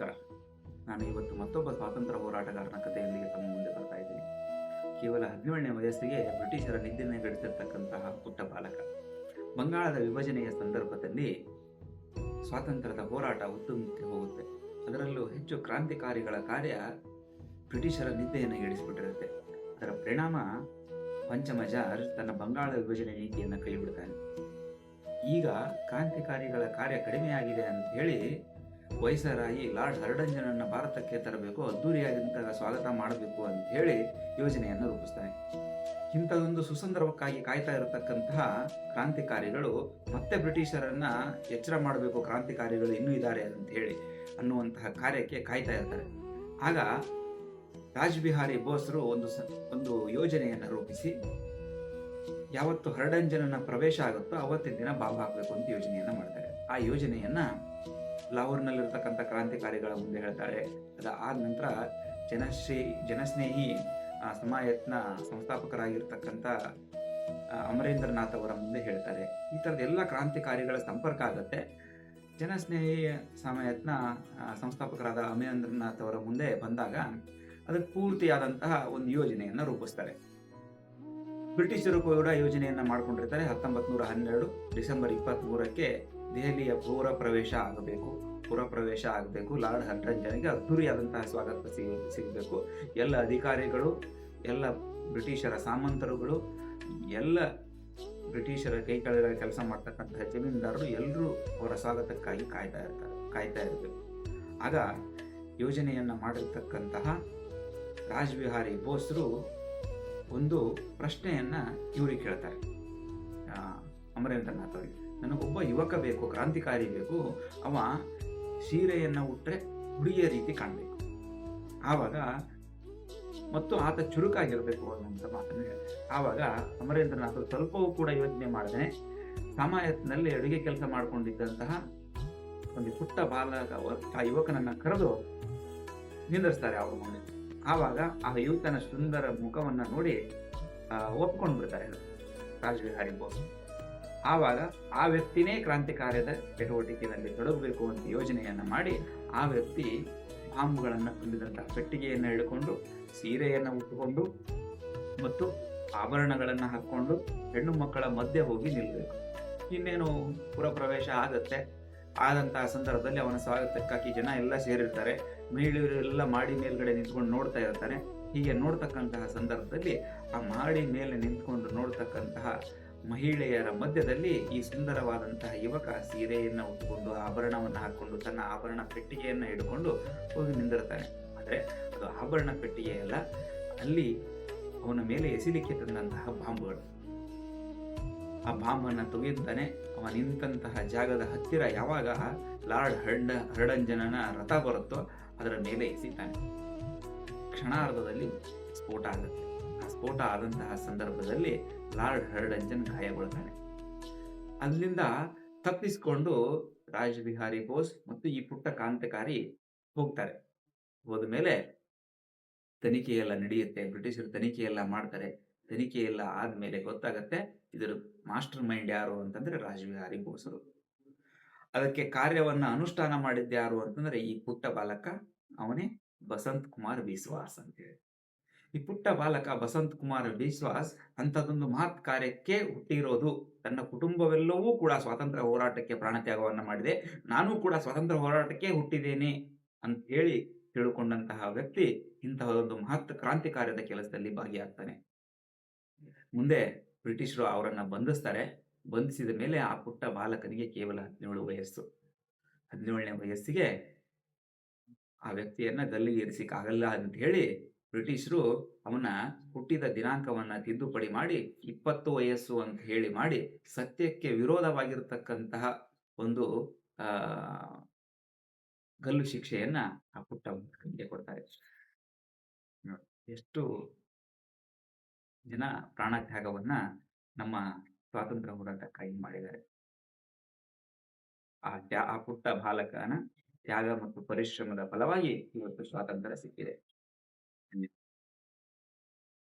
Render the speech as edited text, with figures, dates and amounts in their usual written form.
ನಮಸ್ಕಾರ. ನಾನು ಇವತ್ತು ಮತ್ತೊಬ್ಬ ಸ್ವಾತಂತ್ರ್ಯ ಹೋರಾಟಗಾರನ ಕಥೆಯೊಂದಿಗೆ ತಮ್ಮ ಮುಂದೆ ಬರ್ತಾ ಇದ್ದೀನಿ. ಕೇವಲ 17ನೇ ವಯಸ್ಸಿಗೆ ಬ್ರಿಟಿಷರ ನಿದ್ದೆನೆಗೆಡಿಸಿರ್ತಕ್ಕಂತಹ ಪುಟ್ಟ ಬಾಲಕ. ಬಂಗಾಳದ ವಿಭಜನೆಯ ಸಂದರ್ಭದಲ್ಲಿ ಸ್ವಾತಂತ್ರ್ಯದ ಹೋರಾಟ ಉತ್ತುಂಗಕ್ಕೆ ಹೋಗುತ್ತೆ. ಅದರಲ್ಲೂ ಹೆಚ್ಚು ಕ್ರಾಂತಿಕಾರಿಗಳ ಕಾರ್ಯ ಬ್ರಿಟಿಷರ ನಿದ್ದೆಯನ್ನೆಗೆಡಿಸಿಬಿಟ್ಟಿರುತ್ತೆ. ಅದರ ಪರಿಣಾಮ ಪಂಚಮ ಜಾರ್ಜ್ ತನ್ನ ಬಂಗಾಳ ವಿಭಜನೆ ನೀತಿಯನ್ನು ಕೈಬಿಡ್ತಾನೆ. ಈಗ ಕ್ರಾಂತಿಕಾರಿಗಳ ಕಾರ್ಯ ಕಡಿಮೆಯಾಗಿದೆ ಅಂತ ಹೇಳಿ ವೈಸರಾಯಿ ಲಾರ್ಡ್ ಹರ್ಡಂಜನನ್ನ ಭಾರತಕ್ಕೆ ತರಬೇಕು, ಅದ್ದೂರಿಯಾದಂತಹ ಸ್ವಾಗತ ಮಾಡಬೇಕು ಅಂತ ಹೇಳಿ ಯೋಜನೆಯನ್ನು ರೂಪಿಸ್ತಾನೆ. ಇಂಥದೊಂದು ಸುಸಂದರ್ಭಕ್ಕಾಗಿ ಕಾಯ್ತಾ ಇರತಕ್ಕಂತಹ ಕ್ರಾಂತಿಕಾರಿಗಳು ಮತ್ತೆ ಬ್ರಿಟಿಷರನ್ನ ಎಚ್ಚರ ಮಾಡಬೇಕು, ಕ್ರಾಂತಿಕಾರಿಗಳು ಇನ್ನೂ ಇದ್ದಾರೆ ಅಂತ ಹೇಳಿ ಅನ್ನುವಂತಹ ಕಾರ್ಯಕ್ಕೆ ಕಾಯ್ತಾ ಇರ್ತಾರೆ. ಆಗ ರಾಜ್ ಬಿಹಾರಿ ಬೋಸ್ರು ಒಂದು ಯೋಜನೆಯನ್ನು ರೂಪಿಸಿ ಯಾವತ್ತು ಹರ್ಡಂಜನನ ಪ್ರವೇಶ ಆಗುತ್ತೋ ಅವತ್ತಿನ ದಿನ ಬಾಂಬ್ ಹಾಕಬೇಕು ಅಂತ ಯೋಜನೆಯನ್ನ ಮಾಡ್ತಾರೆ. ಆ ಯೋಜನೆಯನ್ನ ಲಾಹೋರ್ನಲ್ಲಿರ್ತಕ್ಕಂಥ ಕ್ರಾಂತಿಕಾರಿಗಳ ಮುಂದೆ ಹೇಳ್ತಾಳೆ. ಅದಾದ ನಂತರ ಜನಸ್ನೇಹಿ ಸಮಾಯತ್ನ ಸಂಸ್ಥಾಪಕರಾಗಿರ್ತಕ್ಕಂಥ ಅಮರೇಂದ್ರನಾಥ್ ಅವರ ಮುಂದೆ ಹೇಳ್ತಾರೆ. ಈ ಥರದ ಎಲ್ಲ ಕ್ರಾಂತಿಕಾರಿಗಳ ಸಂಪರ್ಕ ಆಗತ್ತೆ. ಜನಸ್ನೇಹಿ ಸಮಾಯತ್ನ ಸಂಸ್ಥಾಪಕರಾದ ಅಮರೇಂದ್ರನಾಥ್ ಅವರ ಮುಂದೆ ಬಂದಾಗ ಅದಕ್ಕೆ ಪೂರ್ತಿಯಾದಂತಹ ಒಂದು ಯೋಜನೆಯನ್ನು ರೂಪಿಸ್ತಾರೆ. ಬ್ರಿಟಿಷರು ಕೂಡ ಯೋಜನೆಯನ್ನ ಮಾಡ್ಕೊಂಡಿರ್ತಾರೆ. 1912 ಡಿಸೆಂಬರ್ 23ಕ್ಕೆ ದೆಹಲಿಯ ಪೂರ ಪ್ರವೇಶ ಆಗಬೇಕು. ಲಾರ್ಡ್ ಹರ್ಡಂಜನಿಗೆ ಅದ್ದೂರಿಯಾದಂತಹ ಸ್ವಾಗತ ಸಿಗಬೇಕು. ಎಲ್ಲ ಅಧಿಕಾರಿಗಳು, ಎಲ್ಲ ಬ್ರಿಟಿಷರ ಸಾಮಂತರುಗಳು, ಎಲ್ಲ ಬ್ರಿಟಿಷರ ಕೈ ಕೆಳಗಡೆ ಕೆಲಸ ಮಾಡ್ತಕ್ಕಂತಹ ಜಮೀನ್ದಾರರು ಎಲ್ಲರೂ ಅವರ ಸ್ವಾಗತಕ್ಕಾಗಿ ಕಾಯ್ತಾ ಇರಬೇಕು. ಆಗ ಯೋಜನೆಯನ್ನ ಮಾಡಿರ್ತಕ್ಕಂತಹ ರಾಜ್ ಬಿಹಾರಿ ಬೋಸ್ರು ಒಂದು ಪ್ರಶ್ನೆಯನ್ನ ಇವ್ರಿಗೆ ಕೇಳ್ತಾರೆ, ಅಮರೇಂದ್ರನಾಥ್ ಅವರಿಗೆ. ನನಗೊಬ್ಬ ಯುವಕ ಬೇಕು, ಕ್ರಾಂತಿಕಾರಿ ಬೇಕು, ಅವ ಸೀರೆಯನ್ನ ಉಟ್ರೆ ಹುಡುಗಿಯ ರೀತಿ ಕಾಣಬೇಕು, ಆವಾಗ ಮತ್ತು ಆತ ಚುರುಕಾಗಿರ್ಬೇಕು ಅನ್ನುವಂಥ ಮಾತನ್ನು ಹೇಳ್ತಾರೆ. ಆವಾಗ ಅಮರೇಂದ್ರನಾಥ್ ಸ್ವಲ್ಪವೂ ಕೂಡ ಯೋಚನೆ ಮಾಡದೆ ಸಮಾಯತ್ನಲ್ಲಿ ಅಡುಗೆ ಕೆಲಸ ಮಾಡಿಕೊಂಡಿದ್ದಂತಹ ಒಂದು ಪುಟ್ಟ ಬಾಲಕ ಆ ಯುವಕನನ್ನ ಕರೆದು ನಿಂದಿಸ್ತಾರೆ ಅವ್ರ ಮುಂದೆ. ಆವಾಗ ಆ ಯುವಕನ ಸುಂದರ ಮುಖವನ್ನ ನೋಡಿ ಒಪ್ಕೊಂಡು ಬಿಡ್ತಾರೆ ರಾಜ್ ಬಿಹಾರಿ ಬೋಸ್. ಆವಾಗ ಆ ವ್ಯಕ್ತಿನೇ ಕ್ರಾಂತಿಕಾರ್ಯದ ಚಟುವಟಿಕೆಯಲ್ಲಿ ತೊಡಗಬೇಕು ಅಂತ ಯೋಜನೆಯನ್ನ ಮಾಡಿ ಆ ವ್ಯಕ್ತಿ ಬಾಂಬ್ಗಳನ್ನು ತುಂಬಿದಂತಹ ಪೆಟ್ಟಿಗೆಯನ್ನು ಹಿಡ್ಕೊಂಡು, ಸೀರೆಯನ್ನು ಉಟ್ಟುಕೊಂಡು ಮತ್ತು ಆಭರಣಗಳನ್ನು ಹಾಕೊಂಡು ಹೆಣ್ಣು ಮಕ್ಕಳ ಮಧ್ಯೆ ಹೋಗಿ ನಿಲ್ಲಬೇಕು. ಇನ್ನೇನು ಪುರ ಪ್ರವೇಶ ಆಗತ್ತೆ. ಆದಂತಹ ಸಂದರ್ಭದಲ್ಲಿ ಅವನ ಸ್ವಾಗತಕ್ಕಾಗಿ ಜನ ಎಲ್ಲ ಸೇರಿರ್ತಾರೆ. ಮಹಿಳೆಯರೆಲ್ಲ ಮಾಡಿ ಮೇಲ್ಗಡೆ ನಿಂತ್ಕೊಂಡು ನೋಡ್ತಾ ಇರ್ತಾರೆ. ಹೀಗೆ ನೋಡ್ತಕ್ಕಂತಹ ಸಂದರ್ಭದಲ್ಲಿ ಆ ಮಾಡಿ ಮೇಲೆ ನಿಂತ್ಕೊಂಡು ನೋಡ್ತಕ್ಕಂತಹ ಮಹಿಳೆಯರ ಮಧ್ಯದಲ್ಲಿ ಈ ಸುಂದರವಾದಂತಹ ಯುವಕ ಸೀರೆಯನ್ನು ಉಟ್ಟುಕೊಂಡು, ಆಭರಣವನ್ನು ಹಾಕೊಂಡು, ತನ್ನ ಆಭರಣ ಪೆಟ್ಟಿಗೆಯನ್ನು ಹಿಡ್ಕೊಂಡು ಹೋಗಿ ನಿಂದಿರ್ತಾನೆ. ಆದರೆ ಅದು ಆಭರಣ ಪೆಟ್ಟಿಗೆ ಅಲ್ಲ, ಅಲ್ಲಿ ಅವನ ಮೇಲೆ ಎಸಿಲಿಕ್ಕೆ ತಂದಂತಹ ಬಾಂಬ್ಗಳು. ಆ ಬಾಂಬನ್ನು ತೆಗೆಯುತ್ತಾನೆ. ಅವ ನಿಂತಹ ಜಾಗದ ಹತ್ತಿರ ಯಾವಾಗ ಲಾರ್ಡ್ ಹರ್ಡಂಜನನ ರಥ ಬರುತ್ತೋ ಅದರ ಮೇಲೆ ಎಸಿತಾನೆ. ಕ್ಷಣಾರ್ಧದಲ್ಲಿ ಸ್ಫೋಟ ಆಗುತ್ತೆ. ಆ ಸ್ಫೋಟ ಆದಂತಹ ಸಂದರ್ಭದಲ್ಲಿ ಲಾರ್ಡ್ ಹರ್ಡಂಜನ್ ಗಾಯಗೊಳ್ತಾನೆ. ಅಲ್ಲಿಂದ ತಪ್ಪಿಸಿಕೊಂಡು ರಾಜ್ ಬಿಹಾರಿ ಬೋಸ್ ಮತ್ತು ಈ ಪುಟ್ಟ ಕ್ರಾಂತಿಕಾರಿ ಹೋಗ್ತಾರೆ. ಹೋದ ಮೇಲೆ ತನಿಖೆಯೆಲ್ಲ ನಡೆಯುತ್ತೆ. ಬ್ರಿಟಿಷರು ತನಿಖೆಯೆಲ್ಲ ಮಾಡ್ತಾರೆ. ತನಿಖೆಯೆಲ್ಲ ಆದ್ಮೇಲೆ ಗೊತ್ತಾಗತ್ತೆ ಇದರ ಮಾಸ್ಟರ್ ಮೈಂಡ್ ಯಾರು ಅಂತಂದ್ರೆ ರಾಜ್ ಬಿಹಾರಿ ಬೋಸರು. ಅದಕ್ಕೆ ಕಾರ್ಯವನ್ನ ಅನುಷ್ಠಾನ ಮಾಡಿದ್ಯಾರು ಅಂತಂದ್ರೆ ಈ ಪುಟ್ಟ ಬಾಲಕ, ಅವನೇ ಬಸಂತ್ ಕುಮಾರ್ ಬಿಸ್ವಾಸ್ ಅಂತೇಳಿ. ಈ ಪುಟ್ಟ ಬಾಲಕ ಬಸಂತ್ ಕುಮಾರ್ ಬಿಸ್ವಾಸ್ ಅಂಥದ್ದೊಂದು ಮಹತ್ ಕಾರ್ಯಕ್ಕೆ ಹುಟ್ಟಿರೋದು. ತನ್ನ ಕುಟುಂಬವೆಲ್ಲವೂ ಕೂಡ ಸ್ವಾತಂತ್ರ್ಯ ಹೋರಾಟಕ್ಕೆ ಪ್ರಾಣತ್ಯಾಗವನ್ನ ಮಾಡಿದೆ, ನಾನು ಕೂಡ ಸ್ವಾತಂತ್ರ್ಯ ಹೋರಾಟಕ್ಕೆ ಹುಟ್ಟಿದ್ದೇನೆ ಅಂತ ಹೇಳಿ ತಿಳ್ಕೊಂಡಂತಹ ವ್ಯಕ್ತಿ ಇಂತಹ ಒಂದು ಮಹತ್ ಕ್ರಾಂತಿ ಕಾರ್ಯದ ಕೆಲಸದಲ್ಲಿ ಭಾಗಿಯಾಗ್ತಾನೆ. ಮುಂದೆ ಬ್ರಿಟಿಷರು ಅವರನ್ನ ಬಂಧಿಸ್ತಾರೆ. ಬಂಧಿಸಿದ ಮೇಲೆ ಆ ಪುಟ್ಟ ಬಾಲಕನಿಗೆ ಕೇವಲ 17 ವಯಸ್ಸು. 17ನೇ ವಯಸ್ಸಿಗೆ ಆ ವ್ಯಕ್ತಿಯನ್ನ ಗಲ್ಲಿಗೆ ಇರಿಸಿಕ್ಕಾಗಲ್ಲ ಅಂತ ಹೇಳಿ ಬ್ರಿಟಿಷರು ಅವನ ಹುಟ್ಟಿದ ದಿನಾಂಕವನ್ನ ತಿದ್ದುಪಡಿ ಮಾಡಿ 20 ವಯಸ್ಸು ಅಂತ ಹೇಳಿ ಮಾಡಿ ಸತ್ಯಕ್ಕೆ ವಿರೋಧವಾಗಿರತಕ್ಕಂತಹ ಒಂದು ಆ ಗಲ್ಲು ಶಿಕ್ಷೆಯನ್ನ ಆ ಪುಟ್ಟ ಬಾಲಕನಿಗೆ ಕೊಡ್ತಾರೆ. ನೋಡಿ, ಎಷ್ಟು ಜನ ಪ್ರಾಣತ್ಯಾಗವನ್ನ ನಮ್ಮ ಸ್ವಾತಂತ್ರ್ಯ ಹೋರಾಟಕ್ಕಾಗಿ ಮಾಡಿದ್ದಾರೆ. ಆ ಪುಟ್ಟ ಬಾಲಕನ ತ್ಯಾಗ ಮತ್ತು ಪರಿಶ್ರಮದ ಫಲವಾಗಿ ಇವತ್ತು ಸ್ವಾತಂತ್ರ್ಯ ಸಿಕ್ಕಿದೆ.